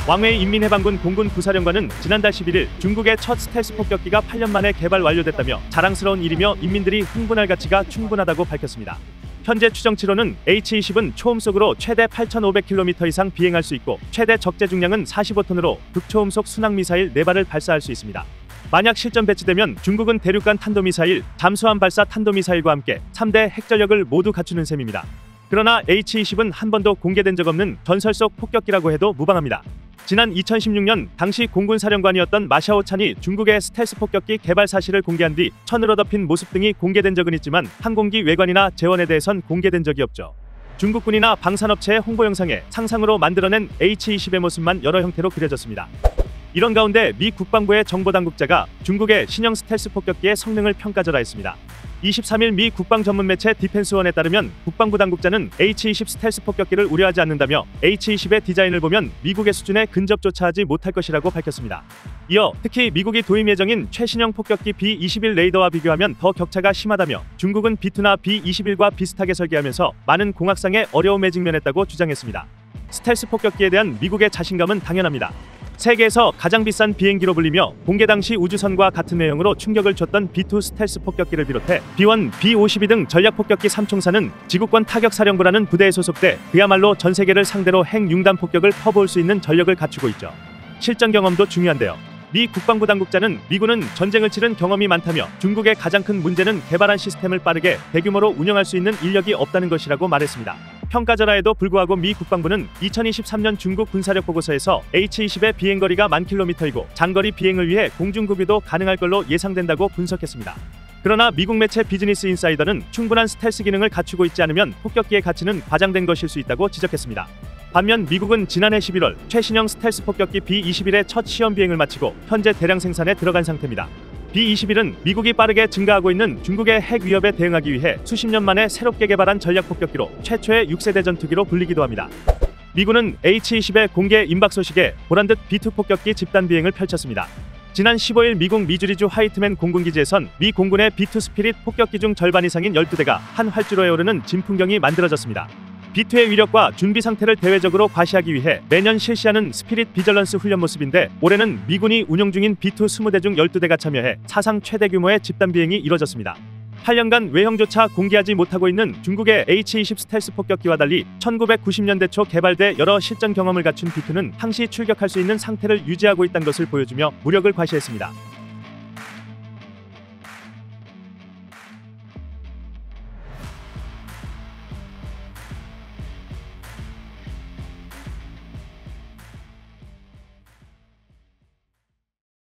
왕웨이 인민해방군 공군 부사령관은 지난달 11일 중국의 첫 스텔스 폭격기가 8년 만에 개발 완료됐다며 자랑스러운 일이며 인민들이 흥분할 가치가 충분하다고 밝혔습니다. 현재 추정치로는 H-20은 초음속으로 최대 8,500km 이상 비행할 수 있고 최대 적재 중량은 45톤으로 극초음속 순항미사일 4발을 발사할 수 있습니다. 만약 실전 배치되면 중국은 대륙간 탄도미사일, 잠수함 발사 탄도미사일과 함께 3대 핵전력을 모두 갖추는 셈입니다. 그러나 H-20은 한 번도 공개된 적 없는 전설 속 폭격기라고 해도 무방합니다. 지난 2016년 당시 공군 사령관이었던 마샤오 찬이 중국의 스텔스 폭격기 개발 사실을 공개한 뒤 천으로 덮인 모습 등이 공개된 적은 있지만 항공기 외관이나 재원에 대해선 공개된 적이 없죠. 중국군이나 방산업체의 홍보 영상에 상상으로 만들어낸 H-20의 모습만 여러 형태로 그려졌습니다. 이런 가운데 미 국방부의 정보당국자가 중국의 신형 스텔스 폭격기의 성능을 평가절하했습니다. 23일 미 국방 전문 매체 디펜스원에 따르면 국방부 당국자는 H-20 스텔스 폭격기를 우려하지 않는다며 H-20의 디자인을 보면 미국의 수준에 근접조차 하지 못할 것이라고 밝혔습니다. 이어 특히 미국이 도입 예정인 최신형 폭격기 B-21 레이더와 비교하면 더 격차가 심하다며 중국은 B-2나 B-21과 비슷하게 설계하면서 많은 공학상의 어려움에 직면했다고 주장했습니다. 스텔스 폭격기에 대한 미국의 자신감은 당연합니다. 세계에서 가장 비싼 비행기로 불리며 공개 당시 우주선과 같은 외형으로 충격을 줬던 B-2 스텔스 폭격기를 비롯해 B-1, B-52 등 전략 폭격기 3총사는 지구권 타격사령부라는 부대에 소속돼 그야말로 전 세계를 상대로 핵 융단 폭격을 퍼부을 수 있는 전력을 갖추고 있죠. 실전 경험도 중요한데요. 미 국방부 당국자는 미군은 전쟁을 치른 경험이 많다며 중국의 가장 큰 문제는 개발한 시스템을 빠르게 대규모로 운영할 수 있는 인력이 없다는 것이라고 말했습니다. 평가절하에도 불구하고 미 국방부는 2023년 중국 군사력 보고서에서 H-20의 비행거리가 10,000km이고 장거리 비행을 위해 공중급유도 가능할 걸로 예상된다고 분석했습니다. 그러나 미국 매체 비즈니스 인사이더는 충분한 스텔스 기능을 갖추고 있지 않으면 폭격기의 가치는 과장된 것일 수 있다고 지적했습니다. 반면 미국은 지난해 11월 최신형 스텔스 폭격기 B-21의 첫 시험 비행을 마치고 현재 대량 생산에 들어간 상태입니다. B-21은 미국이 빠르게 증가하고 있는 중국의 핵 위협에 대응하기 위해 수십 년 만에 새롭게 개발한 전략 폭격기로 최초의 6세대 전투기로 불리기도 합니다. 미군은 H-20의 공개 임박 소식에 보란듯 B-2 폭격기 집단 비행을 펼쳤습니다. 지난 15일 미국 미주리주 화이트맨 공군기지에선 미 공군의 B-2 스피릿 폭격기 중 절반 이상인 12대가 한 활주로에 오르는 진풍경이 만들어졌습니다. B-2의 위력과 준비 상태를 대외적으로 과시하기 위해 매년 실시하는 스피릿 비절런스 훈련 모습인데 올해는 미군이 운용 중인 B-2 20대 중 12대가 참여해 사상 최대 규모의 집단 비행이 이뤄졌습니다. 8년간 외형조차 공개하지 못하고 있는 중국의 H-20 스텔스 폭격기와 달리 1990년대 초 개발돼 여러 실전 경험을 갖춘 B-2는 항시 출격할 수 있는 상태를 유지하고 있다는 것을 보여주며 무력을 과시했습니다.